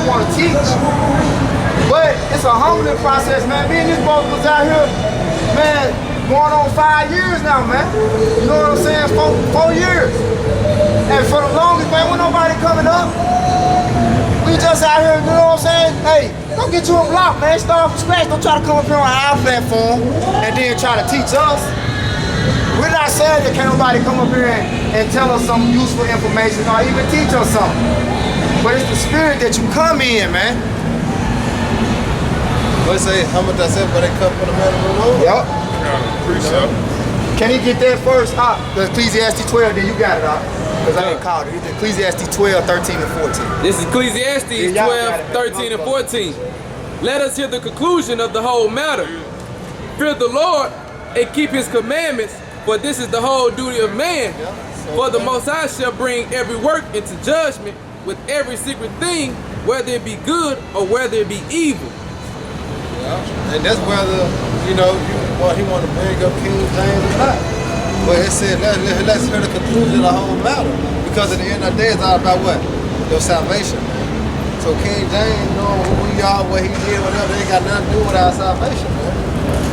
want to teach. But it's a humbling process, man. Me and this brother was out here, man, going on 5 years now, man. You know what I'm saying? 4 years. And for the longest, man, when nobody coming up, we just out here, you know what I'm saying? Hey, go get you a block, man. Start from scratch. Don't try to come up here on our platform and then try to teach us. We're not saying that can't nobody come up here and tell us some useful information or even teach us something. But it's the spirit that you come in, man. What say? How much I said for that cup for the man of the Lord? Yep. Precept. Can he get that first? The Ecclesiastes 12, then you got it, because I ain't called it. It's Ecclesiastes 12, 13, and 14. This is Ecclesiastes 12, 13, and 14. Let us hear the conclusion of the whole matter. Fear the Lord and keep his commandments, for this is the whole duty of man. For the Most High shall bring every work into judgment with every secret thing, whether it be good or whether it be evil. And that's whether, you know, he want to bring up King James or not. But it said, let's hear the conclusion of the whole matter. Because at the end of the day, it's all about what? Your salvation. So King James, knowing who we are, what he did, whatever, they ain't got nothing to do with our salvation, man.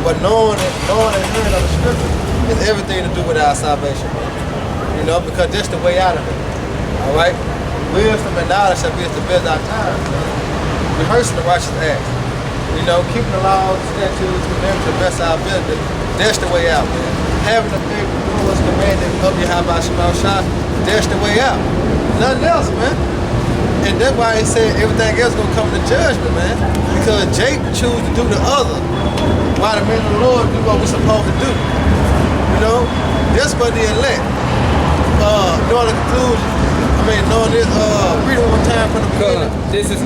But knowing and hearing of the scripture is everything to do with our salvation, man. You know, because that's the way out of it. All right? Wisdom and knowledge shall be at the best of our time. Rehearsing the righteous acts. You know, keeping the laws, statutes, and them to the best of our ability. That's the way out, man. Having the faith to do what's commanded of Yahweh Shema Shah, that's the way out. Nothing else, man. And that's why he said everything else gonna come to judgment, man. Because Jake choose to do the other, while the men of the Lord do what we're supposed to do. You know, that's what the elect. Knowing the conclusion. Knowing this, read it one time from the beginning. This is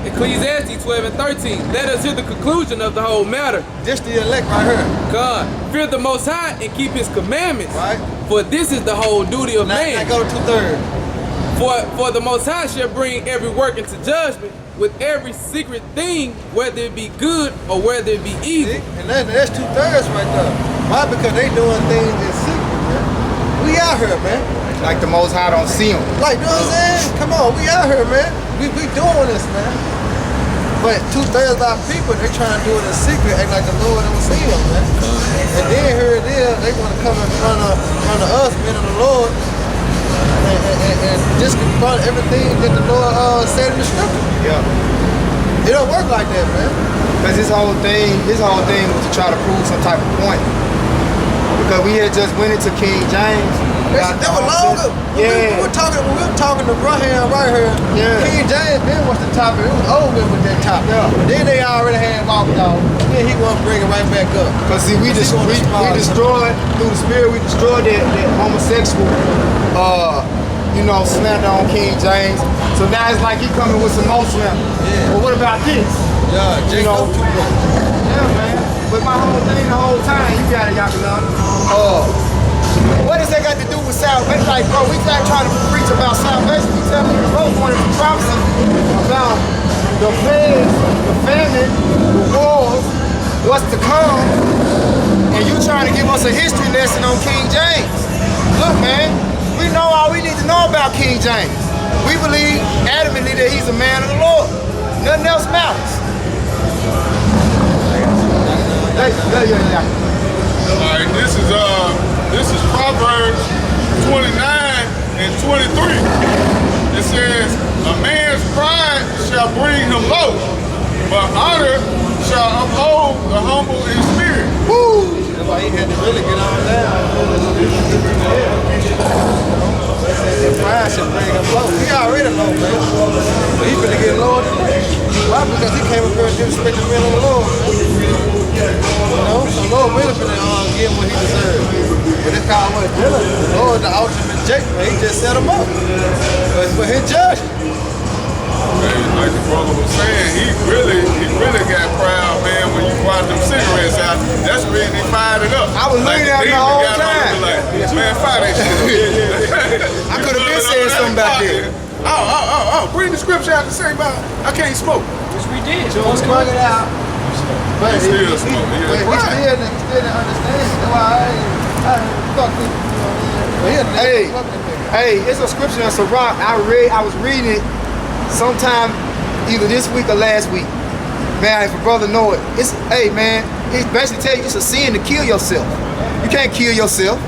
Ecclesiastes 12 and 13. Let us hear the conclusion of the whole matter. This the elect right here. God, fear the Most High and keep his commandments. Right. For this is the whole duty of man. Now go to 2/3. For the Most High shall bring every work into judgment with every secret thing, whether it be good or whether it be evil. See? And that's 2/3 right there. Why? Because they doing things in secret, man. We out here, man. Like the Most High don't see them. Like, you know what I'm saying? Come on, we out here, man. We doing this, man. But 2/3 of our people, they trying to do it in secret, act like the Lord don't see them, man. And then here it is, they want to come in front of us, men of the Lord, and just confront everything that the Lord said in the scripture. Yeah. It don't work like that, man. Because his whole thing was to try to prove some type of point. Because we had just went into King James. That was longer. Yeah. We were talking to Braham right here. Yeah. King James then was the topic. It was over with that topic. Yeah. Then they already had walked off. Then he want to bring it right back up. Because see, we destroyed through the spirit. We destroyed that homosexual, slander on King James. So now it's like he coming with some more slander. Yeah. Well, what about this? Yeah, Jake know, too much. Yeah, man. But my whole thing the whole time, you got it, Yakalana. What does that got to do with salvation? Like, bro, we not trying to preach about salvation. We tell me the Lord wanted to prophecy about the plagues, the famine, the wars, what's to come, and you trying to give us a history lesson on King James. Look, man, we know all we need to know about King James. We believe adamantly that he's a man of the Lord. Nothing else matters. All right, this is Proverbs 29 and 23. It says, a man's pride shall bring him low, but honor shall uphold the humble in spirit. Woo! That's why he had to really get on down. That pride should bring him low. He already low, man. But he finna get lower than that. Why? Because he came up here and disrespect the men of the Lord, man. You know, the Lord really finna give him what he deserves. But it's called what? The Lord, the ultimate Jake, man. He just set him up. But for his judgment. Hey, like the brother was saying, he really got proud, man, when you brought them cigarettes out. That's when he fired it up. I was looking at him the whole time. Like, man, fire that shit. I could have been saying something back there. Bring the scripture out to say about I can't smoke. Which we did. So let's work it out. But He still smoke. But he still didn't understand. That's why I fuck with you. Hey, it's a scripture in Sirach. I was reading it sometime either this week or last week. Man, if a brother know it, hey man, it basically tell you it's a sin to kill yourself. You can't kill yourself.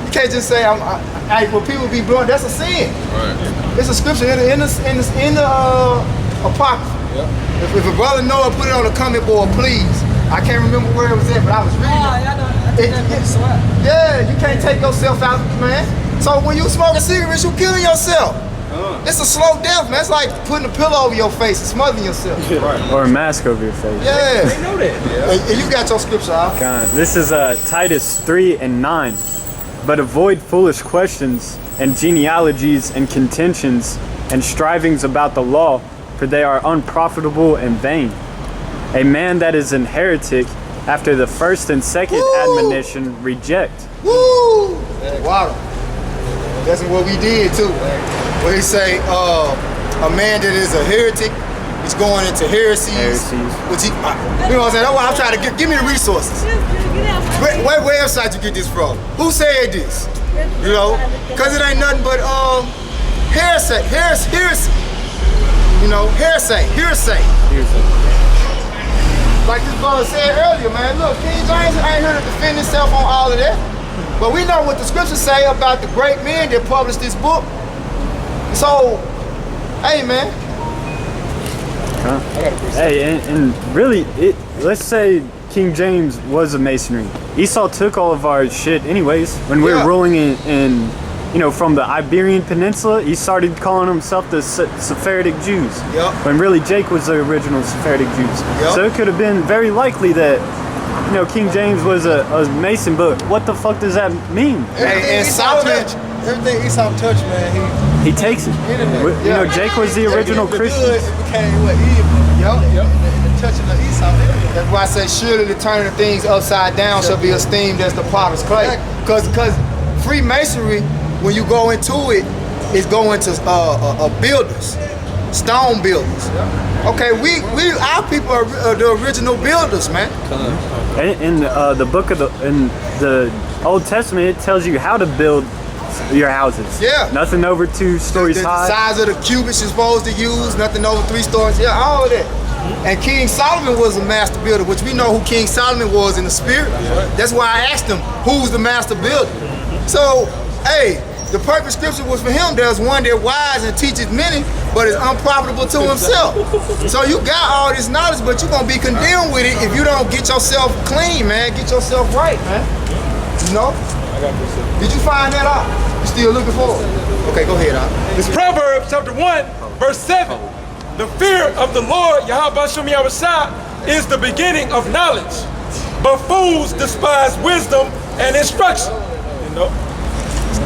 You can't just say, hey, when people be blunt, that's a sin. Right. It's a scripture in the Apocrypha. Yep. If a brother know it, put it on the comment board, please. I can't remember where it was at, but I was reading it. Yeah, you can't take yourself out, man. So when you smoking cigarettes, you killing yourself. It's a slow death, man. It's like putting a pillow over your face and smothering yourself. Right. Or a mask over your face. Yeah. They know that. And you got your scripture out. This is Titus 3:9. But avoid foolish questions and genealogies and contentions and strivings about the law, for they are unprofitable and vain. A man that is an heretic after the first and second admonition reject. Woo! Wow. That's what we did too. Where he say, a man that is a heretic is going into heresies. Which he, you know what I'm saying? That's why I'm trying to give me the resources. What website you get this from? Who said this? You know, because it ain't nothing but hearsay. You know, hearsay. Like this brother said earlier, man. Look, King James ain't here to defend himself on all of that. But we know what the scriptures say about the great men that published this book. So, hey, man. Hey, and really, let's say King James was a masonry. Esau took all of our shit anyways. When we were ruling in you know, from the Iberian Peninsula, he started calling himself the Sephardic Jews. When really Jake was the original Sephardic Jews. So it could have been very likely that, you know, King James was a Mason, but what the fuck does that mean? And Solomon, everything Esau touched, man, he takes it. You know, Jake was the original Christian. It became what evil. And the touching of Esau. That's why I say, surely the turning of things upside down shall be esteemed as the potter's clay. Because Freemasonry, when you go into it, is going to builders, stone builders. Okay, our people are the original builders, man. In the book of in the Old Testament, it tells you how to build your houses. Nothing over 2 stories high. The size of the cubits you're supposed to use, nothing over 3 stories. All of that. And King Solomon was a master builder, which we know who King Solomon was in the spirit. That's why I asked him, who's the master builder? So, hey, the perfect scripture was for him. There's one that wise and teaches many, but is unprofitable to himself. So you got all this knowledge, but you're going to be condemned with it if you don't get yourself clean, man. Get yourself right, man. You know? Did you find that out? You still looking for it? Okay, go ahead, Al. It's Proverbs chapter 1, verse 7. The fear of the Lord, Yahweh Shem Yahushua, is the beginning of knowledge. But fools despise wisdom and instruction. You know?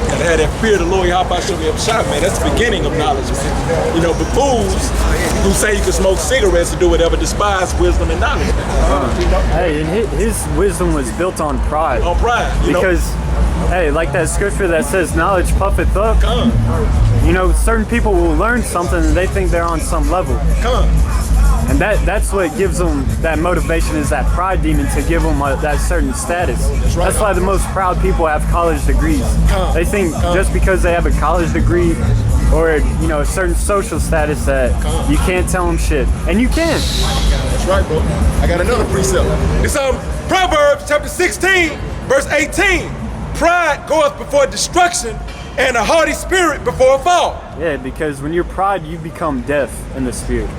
Gotta have that fear of the Lord, Yahweh Shem Yahushua, man. That's the beginning of knowledge, man. You know, but fools who say you can smoke cigarettes and do whatever despise wisdom and knowledge, man. Hey, and his wisdom was built on pride. On pride, you because, hey, like that scripture that says, knowledge puffeth up. You know, certain people will learn something and they think they're on some level. And that's what gives them that motivation, is that pride demon to give them that certain status. That's why the most proud people have college degrees. They think just because they have a college degree or, you know, a certain social status that you can't tell them shit. And you can. That's right, bro. I got another precept. It's Proverbs chapter 16, verse 18. Pride goeth before destruction, and a haughty spirit before a fall. Yeah, because when you're pride, you become deaf in the spirit.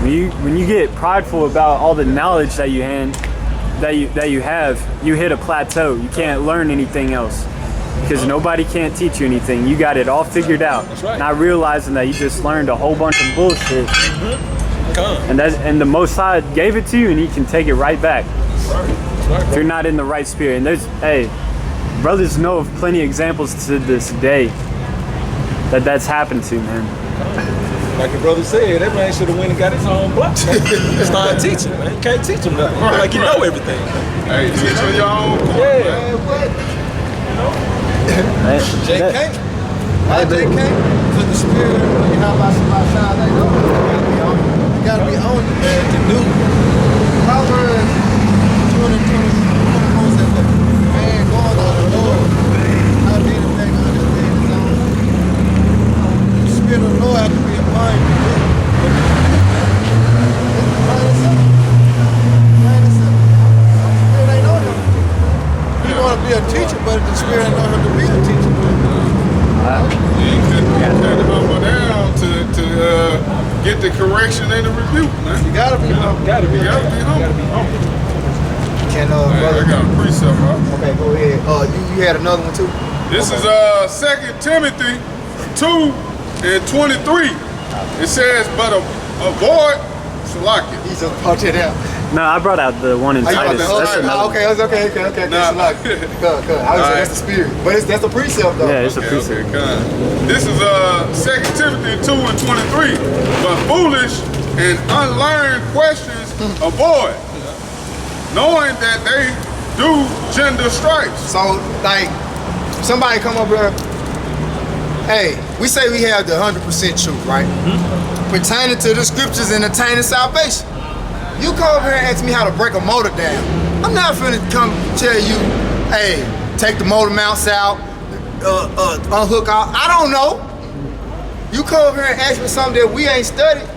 When you get prideful about all the knowledge that you have, you hit a plateau. You can't learn anything else because nobody can't teach you anything. You got it all figured out. That's right. Not realizing that you just learned a whole bunch of bullshit. And the Most High gave it to you, and He can take it right back. If you're not in the right spirit. And hey, brothers know of plenty of examples to this day that's happened to, man. Like the brother said, that man should have went and got his own block. Started teaching, man. You can't teach him nothing. Like you know everything. Hey, teach on your own. Yeah. JK. Why JK? Because the spirit when you have about shine like that, you gotta be on you, man, to do. Proverbs 20 said, look, man, going on the Lord. How did it make understand his own? The spirit of the Lord has to be upon you. but the Spirit ain't gonna have to be a teacher. You couldn't humble down to get the correction and the rebuke, man. You gotta be humble. You gotta be humble. Can Man, brother? I got a precept, huh? Okay, go ahead. You had another one too. This is 2 Timothy 2 and 23. It says, but avoid Salakia. He just punched it out. No, I brought out the one in Oh, you Titus. brought That's that? another. Okay, okay. Nah. Good. I was saying that's the spirit, but that's a precept though. Yeah, it's a Okay, precept. kind. This is 2 Timothy 2 and 23. But foolish and unlearned questions avoid, knowing that they do gender stripes. So, like, somebody come up here, hey, we say we have the 100% truth, right? Pertaining to the scriptures and attaining salvation. You come up here and ask me how to break a motor down. I'm not finna come tell you, hey, take the motor mounts out, unhook out. I don't know. You come up here and ask me something that we ain't studied.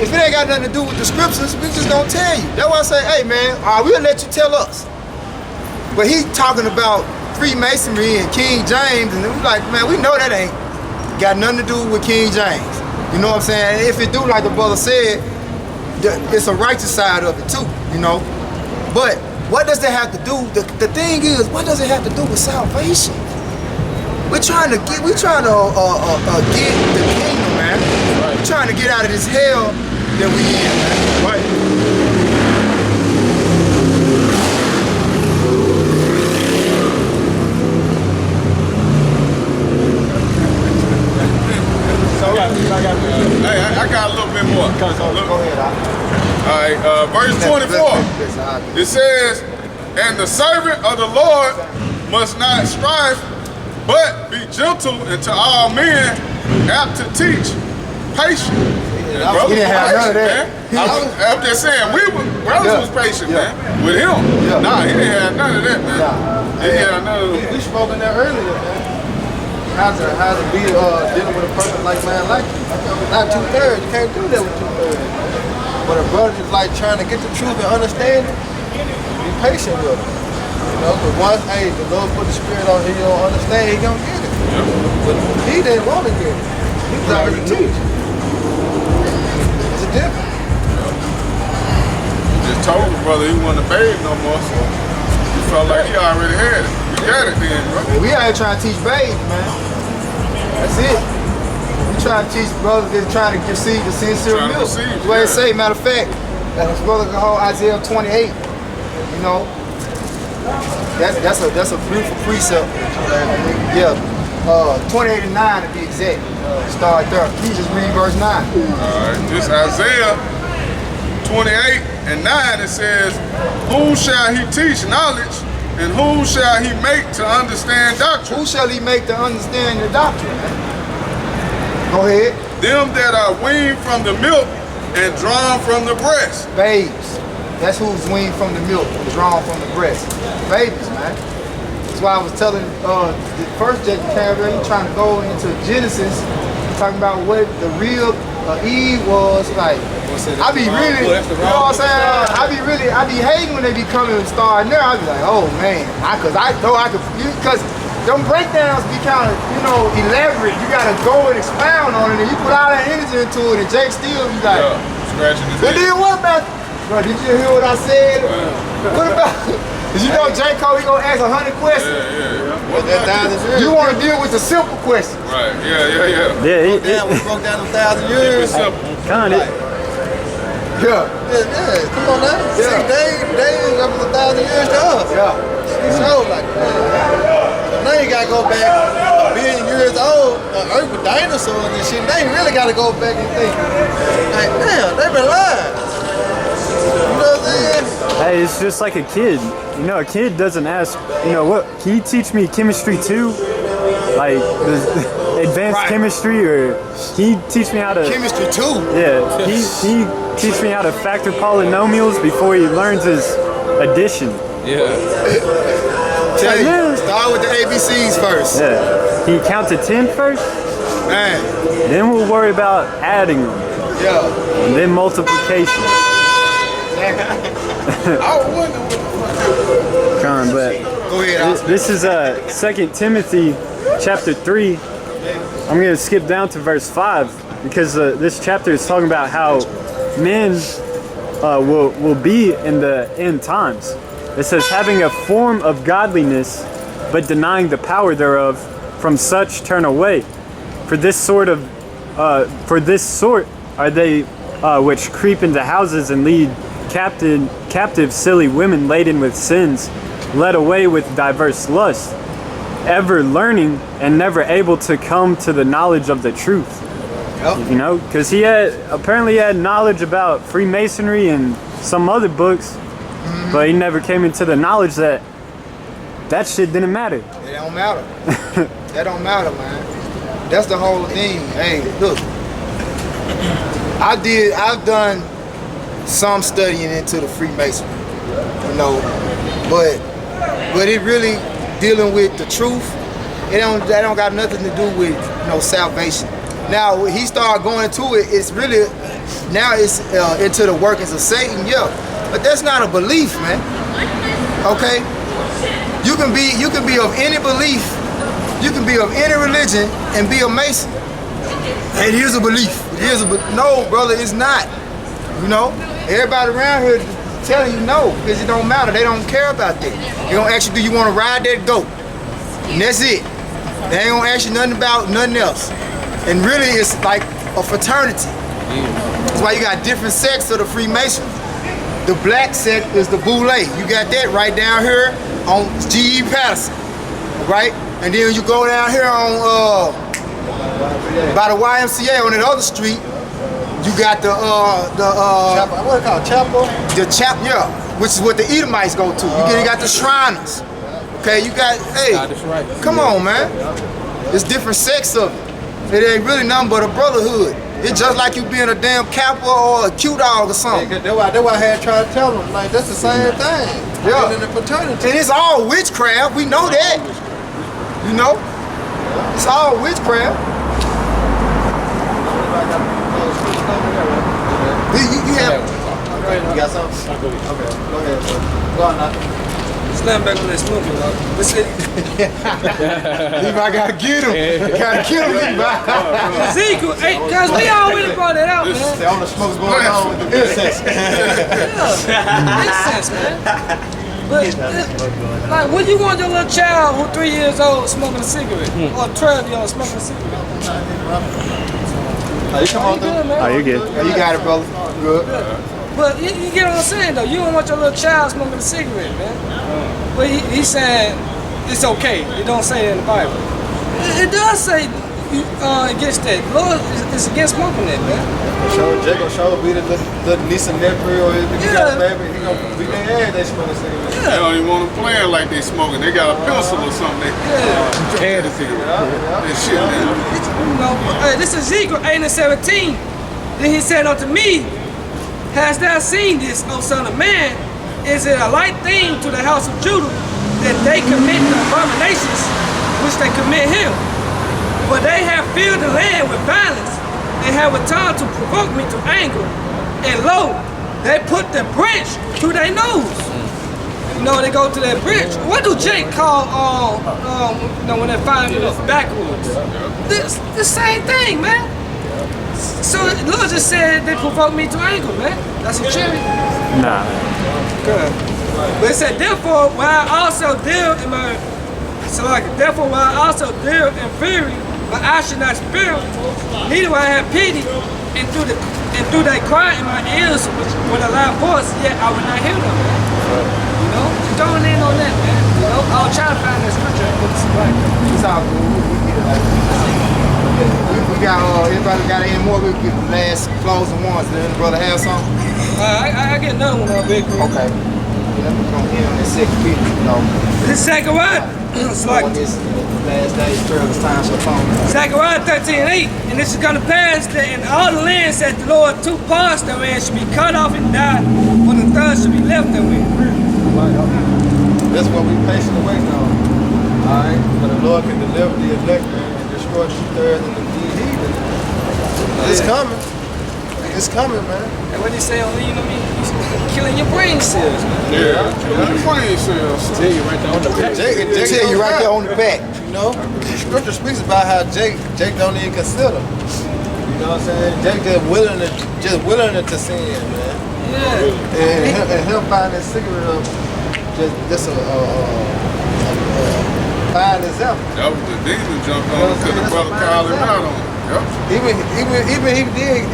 If it ain't got nothing to do with the scriptures, we just gonna tell you. That's why I say, hey man, we'll let you tell us. But he's talking about Freemasonry and King James, and we're like, man, we know that ain't got nothing to do with King James. You know what I'm saying? If it do, like the brother said, it's a righteous side of it too, you know? But what does that have to do? The thing is, what does it have to do with salvation? We're trying to get the kingdom, man. Right. We're trying to get out of this hell that we in, man. Right. I got a little bit more. Go ahead, All right, verse 24. It says, and the servant of the Lord must not strive, but be gentle unto all men, apt to teach, patient. He didn't have none of that. I'm just saying, brothers was patient, man, with him. Yeah. Nah, he didn't have none of that, man. He didn't have none of that. We spoke in there earlier, man. How to be dealing with a person like man like you. Not 2/3. You can't do that with 2/3. But a brother is like trying to get the truth and understand it. Be patient with him. You know, but once, hey, the Lord put the spirit on him, he don't understand, he gonna get it. But he didn't want to get it. He was already teaching. It's a difference. He just told the brother he wasn't a babe no more, so he felt like he already had it. You got it then, bro. We out here trying to teach babes, man. That's it. We trying to teach brothers that trying to receive the sincere Trying to milk. receive, That's what it say. Matter of fact, this brother can hold Isaiah 28. You know, that's a beautiful precept. Yeah, 28 and 9 to be exact. Start there. Please just read verse 9. All right, this Isaiah 28 and 9. It says, "Whom shall he teach knowledge? And whom shall he make to understand doctrine? Who shall he make to understand the doctrine? Go ahead. Them that are weaned from the milk and drawn from the breast." Babes. That's who's weaned from the milk and drawn from the breast. Babies, man. That's why I was telling the first Jack Carrier, he trying to go into Genesis, talking about what the real Eve was like. I be really, you know what I'm saying? I be hating when they be coming and starting there. I be like, oh man, cause them breakdowns be kind of, you know, elaborate. You gotta go and expound on it, and you put all that energy into it, and Jake still be like, Scratching his but head. then what about, bro, did you hear what I said? What about, cause you know J. Cole, he gonna ask 100 questions. What that 1,000 years? You wanna deal with the simple questions. Right, yeah. Yeah, We broke down 1,000 years. Keep it simple. kind of. Yeah. Yeah, come on now. 6 days that was 1,000 years to us. Yeah. It showed like that. So now you gotta go back a billion years old, Earth with dinosaurs and shit. Now you really gotta go back and think, like, damn, they been lying. You know what I'm saying? Hey, it's just like a kid. You know, a kid doesn't ask, you know, what, can you teach me chemistry too? Like, advanced chemistry, or can you teach me how to... Chemistry too. Yeah, can you teach me how to factor polynomials before he learns his addition? Yeah. Tell you, Yeah. start with the ABCs first. Yeah. Can you count to 10 first? Man. Then we'll worry about adding them. Yeah. And then multiplication. I was wondering what the fuck. But Go ahead, Oscar. This is 2 Timothy chapter 3. I'm going to skip down to verse 5 because this chapter is talking about how men will be in the end times. It says, having a form of godliness, but denying the power thereof, from such turn away. For this sort are they which creep into houses and lead captive silly women laden with sins, led away with diverse lusts, ever learning and never able to come to the knowledge of the truth. Yep. You know, because he apparently had knowledge about Freemasonry and some other books, but he never came into the knowledge that shit didn't matter. It don't matter. That don't matter, man. That's the whole thing. Hey, look, I've done some studying into the Freemasonry, you know, but it really dealing with the truth. That don't got nothing to do with salvation. Now when he started going into it, it's really now it's into the workings of Satan, yeah. But that's not a belief, man. Okay, you can be of any belief, you can be of any religion and be a Mason. It is a belief. No, brother, it's not. You know, everybody around here telling you no because it don't matter. They don't care about that. They gonna ask you, do you want to ride that goat? And that's it. They ain't gonna ask you nothing about nothing else. And really, it's like a fraternity. That's why you got different sects of the Freemasons. The black sect is the Boule. You got that right down here on G.E. Patterson, right? And then you go down here on by the YMCA on that other street. You got what it called? Chapel? The chapel, yeah, which is what the Edomites go to. You got the Shriners. Okay, you got, hey, come on, man. It's different sects of it. It ain't really nothing but a brotherhood. It's just like you being a damn Kappa or a Q-Dog or something. That's why I had tried to tell them, like, that's the same thing. Yeah. In the fraternity. And it's all witchcraft. We know that. You know? It's all witchcraft. You have... You got something? Okay, go ahead. Go on now. Slam back on that smoking, dog. Let's see. Levi gotta get him. Gotta kill him, Levi. Ezekiel, hey, cause we already brought that out, man. All the smoke's going on with the incense. Yeah, makes sense, man. But, like, when you want your little child who's 3 years old smoking a cigarette, or 12-year-old smoking a cigarette? You come on through. Oh, you're good. Yeah, you got it, brother. Good. But you get what I'm saying, though. You don't want your little child smoking a cigarette, man. But he's saying it's okay. It don't say it in the Bible. It does say against that. Lord is against smoking that, man. Jacob be the niece and nephew or his baby. He gonna be their ass. They smoking cigarettes. They don't even want to play it like they smoking. They got a pencil or something. They can the cigarette. That shit, man. You know, this is Ezekiel 8:17. Then he said unto me, hast thou seen this, O son of man? Is it a light thing to the house of Judah that they commit the abominations which they commit here? For they have filled the land with violence and have returned to provoke me to anger. And lo, they put the branch to their nose. You know, they go to that bridge. What do Jake call when they find it backwards? The same thing, man. So Lord just said they provoked me to anger, man. That's a cherry. Nah. Good. But it said, therefore, while I also deal in my therefore while I also deal in fury, but I should not spare, neither will I have pity, and through they cry in my ears with a loud voice, yet I will not hear them. You know, don't in on that, man. You know, I'll try to find that scripture and put it right. It's all good. We got, anybody got any more? We'll get the last closing ones. Does the brother have something? I get another one on Big Creek. Okay. Yeah, we're going to end on this second Peter, you know. This is Zechariah. It's like This last day's perilous time shall come. Zechariah 13:8. And this is going to pass that in all the lands that the Lord two parts therein should be cut off and die, but the third should be left therein. That's what we patient awaiting on. Alright? But the Lord can deliver the elect and destroy the third and the heathen. It's coming. it's coming, man. And what they say on you know, you killing your brain cells, man. Yeah, killing your brain cells. Tell you right there on the back. They tell you right there on the back. You know, the scripture speaks about how Jake don't even consider. You know what I'm saying? Jake just willing to sin, man. Yeah. And him buying that cigarette up, just a fine example. That was the demon jumped on because the brother called him out on it. Yep. Even he did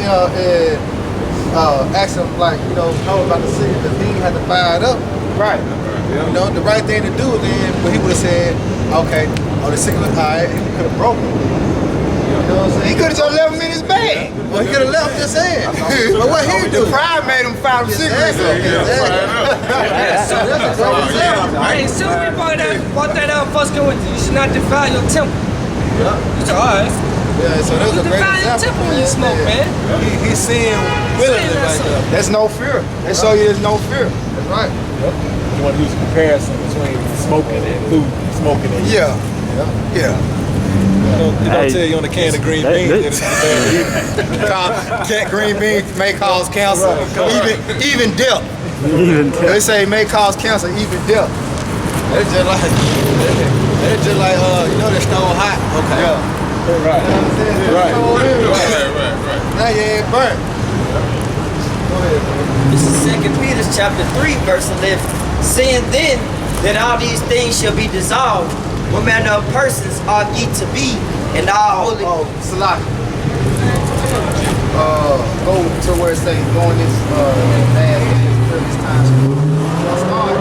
ask him like, you know about the cigarette because he had to buy it up. Right. You know, the right thing to do then, but he would have said, okay, the cigarette, all right, he could have broken it. You know what I'm saying? He could have just left him in his bag. Well, he could have left just saying. But what he do? Pride made him file the cigarettes up. Hey, soon we brought that out first going, you should not defile your temple. Yeah. You said, all right. Yeah, so that was a great defile your example. temple when you smoke, man. He's seeing willingly right there. There's no fear. They show you there's no fear. That's right. You want to use a comparison between smoking and food, smoking and Yeah. Yeah. They don't tell you on the can of green beans. Green beans may cause cancer. Even death. Even They say it may cause cancer, even death. It's just like, they stole hot. Okay. Yeah. Right. Right. Now you ain't burnt. Go ahead, man. This is 2 Peter chapter 3, verse 11. Saying then that all these things shall be dissolved, what manner of persons ought ye to be, and all holy. Salaki. Go to where it says going this bad days, perilous times. Start.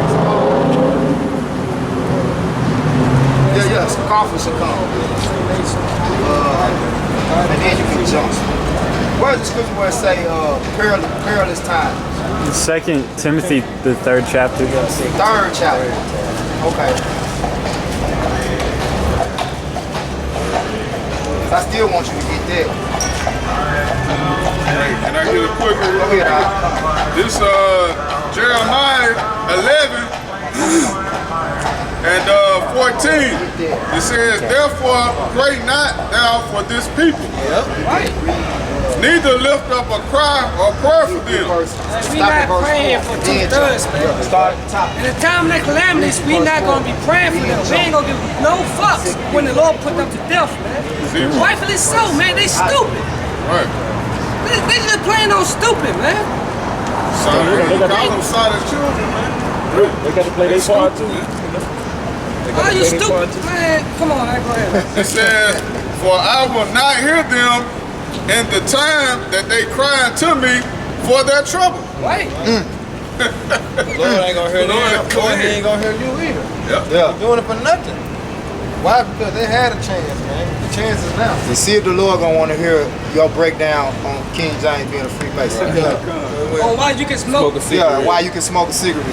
Yeah, scoffers should come. And then you can jump. Where's the scripture where it say perilous times? 2 Timothy, the 3rd chapter. 3rd chapter. Okay. I still want you to get that. Can I get a quick one? Go ahead, This Jeremiah 11 and 14. It says, therefore pray not thou for this people. Right. Neither lift up a cry or prayer for them. We not praying for two-thirds, man. Start at the top. In the time of the calamities, we not going to be praying for them. We ain't going to give no fucks when the Lord put them to death, man. Rightfully so, man. They stupid. Right. They just playing on stupid, man. They call them silent children, man. They got to play their part too. Are you stupid, man? Come on, man. Go ahead. It says, for I will not hear them in the time that they cry unto me for their trouble. Right. The Lord ain't gonna hear them. Lord ain't gonna hear you either. Yeah. You're doing it for nothing. Why? Because they had a chance, man. The chance is now. To see if the Lord gonna want to hear your breakdown on King James being a Freemason. Oh, why you can smoke? Yeah, why you can smoke a cigarette.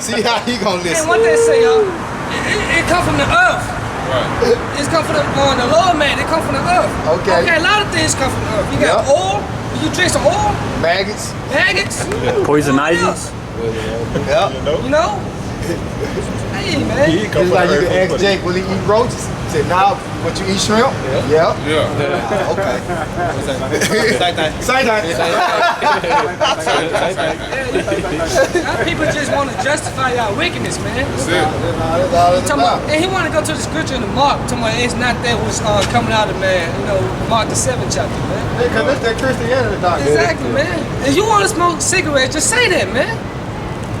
See how he gonna And listen. what they say, y'all, it come from the earth. Right. It's come from the Lord, man. It come from the earth. Okay. A lot of things come from the earth. You got oil. You drink some oil. Maggots. Maggots. Poison What ivy. else? Yeah. You know? Hey, man. Just like you can ask Jake, will he eat roaches? He said, nah, but you eat shrimp? Yeah. Yeah. Okay. Same Now people just want to justify y'all wickedness, man. That's it. That's all it's Talking about, about. and he want to go to the scripture in the Mark, talking about it's not that what's coming out of man, Mark the 7th chapter, man. Because that's that Christianity doctrine. Exactly, man. If you want to smoke cigarettes, just say that, man.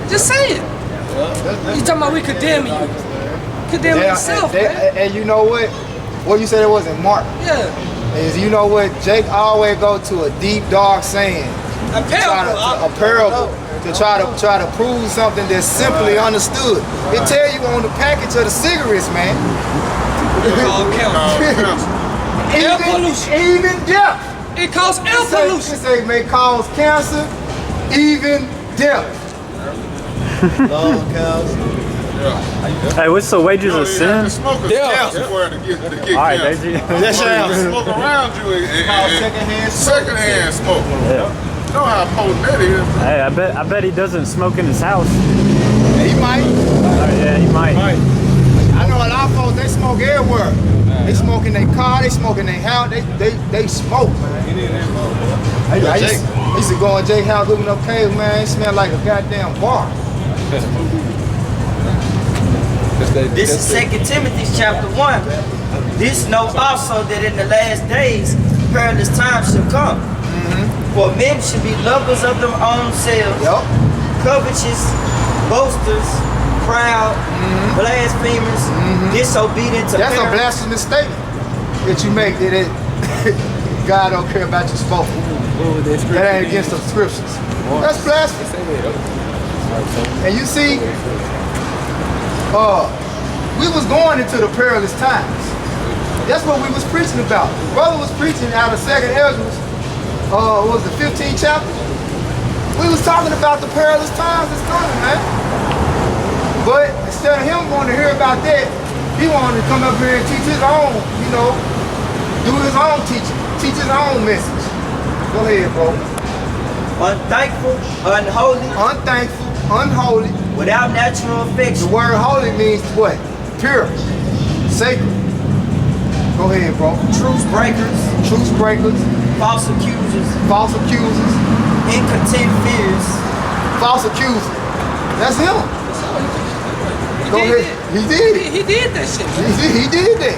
Just say it. You talking about we condemn you. Condemn yourself, man. And you know what? What you said it wasn't Mark. Yeah. Is you know what? Jake always go to a deep, dark saying. A parable. A parable. To try to prove something that's simply understood. It tell you on the package of the cigarettes, man. Air pollution. Even death. It causes air pollution. It say may cause cancer, even death. Long cows. Hey, what's the wages of sin? Yeah. Alright, That's Smoke around you and secondhand smoke. Yeah. You know how potent that is. Hey, I bet he doesn't smoke in his house. He might. Oh, yeah, he might. I know a lot of folks, they smoke everywhere. They smoke in their car, they smoke in their house, they smoke, man. I used to go in Jake's house looking up cave, man, it smelled like a goddamn bar. This is 2 Timothy chapter 1. This know also that in the last days perilous times shall come. For men should be lovers of their own selves, covetous, boasters, proud, blasphemers, disobedient to That's parents. a blasphemous statement that you make that God don't care about your spoke. That ain't against the scriptures. That's blasphemy. And you see, we was going into the perilous times. That's what we was preaching about. The brother was preaching out of 2nd Ezra, what was the 15th chapter? We was talking about the perilous times that's coming, man. But instead of him wanting to hear about that, he wanted to come up here and teach his own, you know, do his own teaching, teach his own message. Go ahead, bro. Unthankful, unholy, Unthankful, unholy. without natural affection, The word holy means what? Pure, sacred. Go ahead, bro. truce breakers, Truce breakers, false accusers, false accusers, incontent fears, false accuser. That's him. Go ahead. He did it. He did that shit. He did that.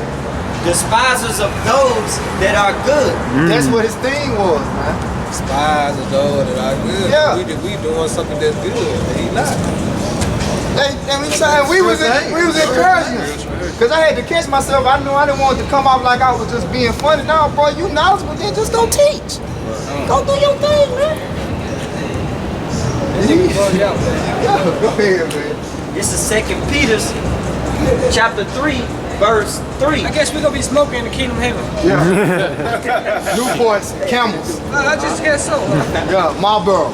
despisers of those that are good. That's what his thing was, man. Spies of those that are good. Yeah. We doing something that's good. And he not. We was encouraging him. Because I had to catch myself. I knew I didn't want it to come off like I was just being funny. No, bro, you knowledgeable, then just go teach. Go do your thing, man. Yeah, go ahead, man. This is 2 Peter chapter 3, verse 3. I guess we're gonna be smoking in the kingdom of heaven. Yeah. Newports, Camels. I just guess so. Yeah, Marlboros.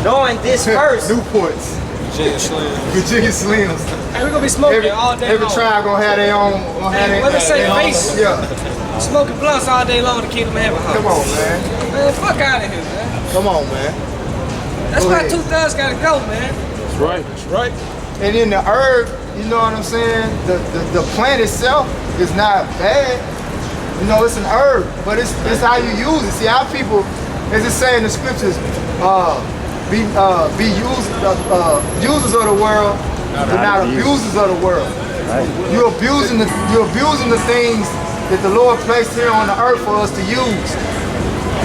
Knowing this verse, Newports. Virginia Slims. Hey, we're gonna be smoking all day Every long. tribe gonna have their own. What they say, face? Yeah. Smoking blunts all day long in the kingdom of heaven. Huh? Come on, man. Man, fuck out of here, man. Come on, man. That's Go why ahead. 2/3 gotta go, man. That's right. That's right. And then the herb, you know what I'm saying? The plant itself is not bad. You know, it's an herb, but it's how you use it. See, our people, as it say in the scriptures, be users of the world, but not abusers of the world. Right. You're abusing the things that the Lord placed here on the earth for us to use.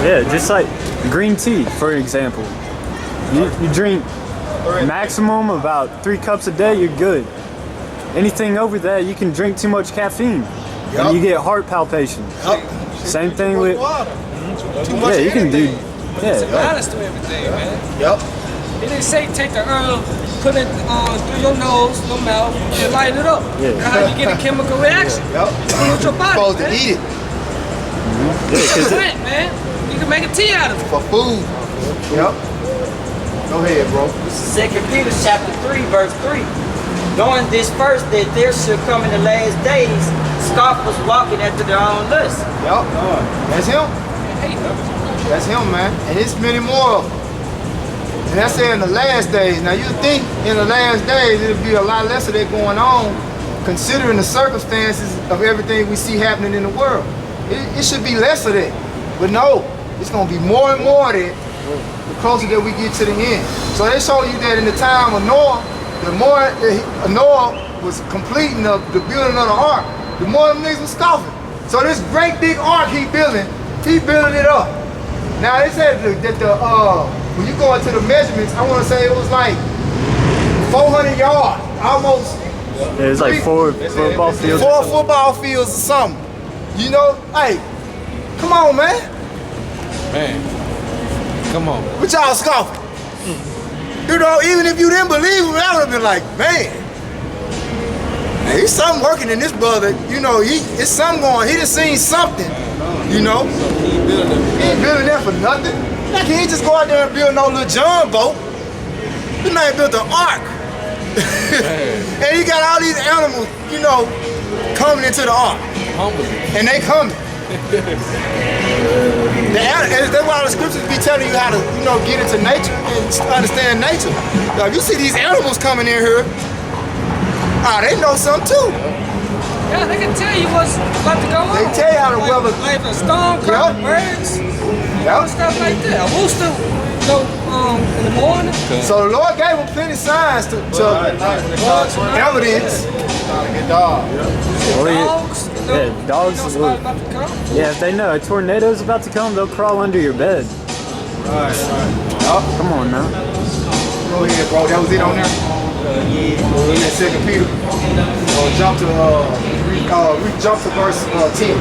Yeah, just like green tea, for example. You drink maximum about 3 cups a day, you're good. Anything over that, you can drink too much caffeine, and you get heart palpitations. Same thing with Too much you can do. It's a Yeah, balance to everything, man. Yep. It didn't say take the herb, put it through your nose, your mouth, and light it up. Yeah. That's how you get a chemical reaction. Yep. With your body, Supposed to man. eat it It's a plant, man. You can make a tea out of it. for food. Yep. Go ahead, bro. this is 2 Peter chapter 3, verse 3. Knowing this first, that there should come in the last days scoffers walking after their own lust. Yep. That's him. That's him, man. And it's many more of them. And that's in the last days. Now you think in the last days it'll be a lot less of that going on, considering the circumstances of everything we see happening in the world. It should be less of that. But no, it's gonna be more and more of that the closer that we get to the end. So they show you that in the time of Noah, the more Noah was completing the building of the ark, the more them niggas was scoffing. So this great big ark he building it up. Now they said that when you go into the measurements, I want to say it was like 400 yards, almost. it was like 4 football fields. 4 football fields or something. You know, hey, come on, man. Man. Come on. What y'all scoffing? You know, even if you didn't believe him, I would have been like, man, there's something working in this brother. You know, it's something going. He just seen something. You know, he ain't building that for nothing. Like he ain't just go out there and build no little John boat. This man built an ark. And he got all these animals, you know, coming into the ark. And they coming. That's why the scriptures be telling you how to, you know, get into nature and understand nature. Now, if you see these animals coming in here, Ah, they know something too. Yeah, they can tell you what's about to go on. They tell you how the weather. Like a storm coming, birds, stuff like that. A rooster go in the morning. So the Lord gave them plenty of signs to evidence. Dogs, Yeah, dogs. somebody's about to come. Yeah, if they know a tornado's about to come, they'll crawl under your bed. Right. Come on now. Go ahead, bro. That was it on there. Yeah. Second Peter. Jump to verse 10.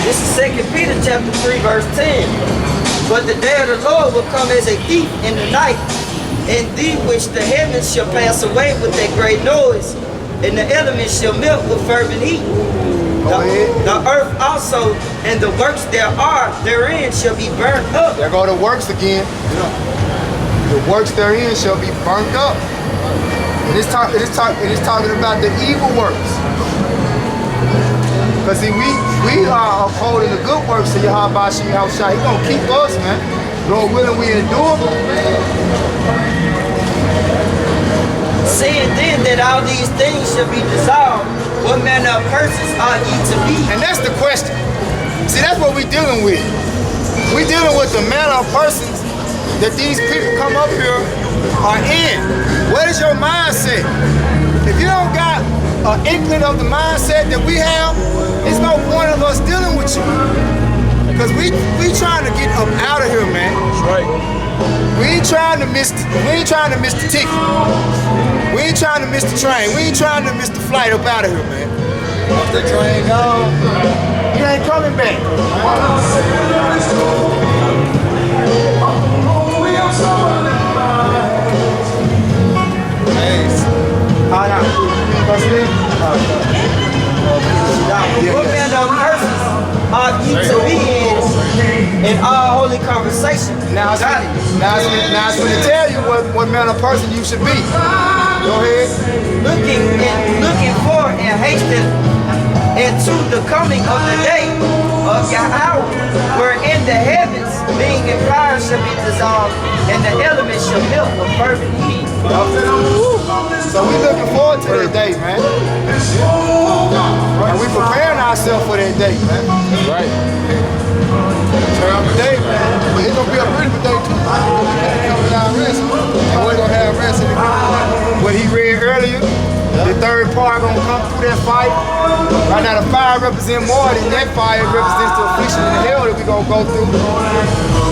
This is 2 Peter chapter 3, verse 10. But the day of the Lord will come as a thief in the night, in thee which the heavens shall pass away with a great noise, and the elements shall melt with fervent heat. The earth also and the works there are therein shall be burnt up. There go the works again. The works therein shall be burnt up. And it's talking about the evil works. Because see, we are upholding the good works of Yahweh Shem Yahushua. He's going to keep us, man. Lord willing, we endure. Seeing then that all these things shall be dissolved, what manner of persons ought ye to be? And that's the question. See, that's what we're dealing with. We're dealing with the manner of persons that these people come up here are in. What is your mindset? If you don't got an inkling of the mindset that we have, there's no point of us dealing with you. Because we trying to get up out of here, man. That's right. We ain't trying to miss the ticket. We ain't trying to miss the train. We ain't trying to miss the flight up out of here, man. Once the train gone, You ain't coming back. What manner of persons ought ye to be in all holy conversation? Now it's going to tell you what manner of person you should be. Go ahead. Looking for and hastening into the coming of the day of Yahweh, wherein the heavens being in fire shall be dissolved, and the elements shall melt with fervent heat. So we looking forward to that day, man. And we preparing ourselves for that day, man. Right. Terrible day, man. But it's gonna be a beautiful day too. coming out rest. And we're gonna have rest in the kingdom. What he read earlier, the third part gonna come through that fire. Right now the fire represents more than that fire. It represents the affliction and the hell that we gonna go through.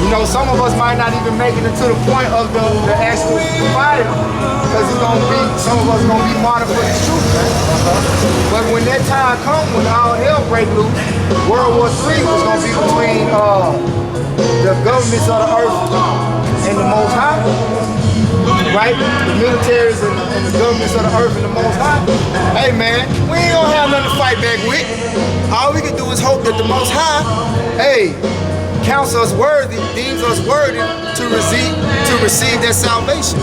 You know, some of us might not even make it to the point of the actual fire, because it's gonna be, some of us gonna be martyred for the truth, man. But when that time comes, when all hell break loose, World War III was gonna be between the governments of the earth and the Most High, right? The militaries and the governments of the earth and the Most High. Hey man, we ain't gonna have nothing to fight back with. All we can do is hope that the Most High, hey, counts us worthy, deems us worthy to receive that salvation.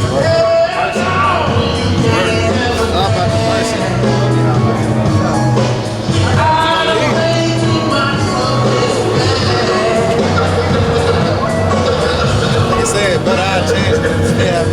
Like I said, but I changed the step.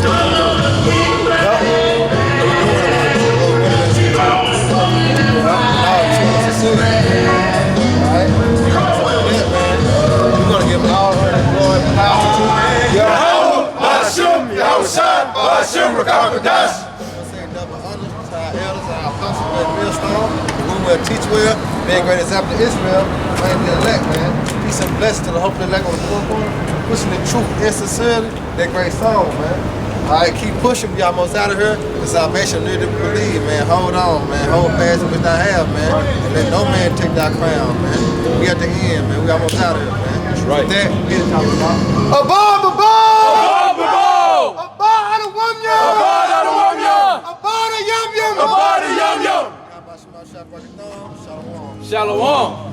Teach well, being great example of Israel, man, the elect, man. Peace and blessings to the hope of the elect on the forecourt. Pushing the truth and sincerity, that great song, man. Alright, keep pushing, we almost out of here. The salvation need to believe, man. Hold on, man. Hold fast which I have, man. And let no man take thy crown, man. We at the end, man. We almost out of here, man. That's right. With that, we talking about. Above! Above! Above! Above the wamya! Above the wamya! Above the yum yum! Above the yum yum! Shalom. Shalom.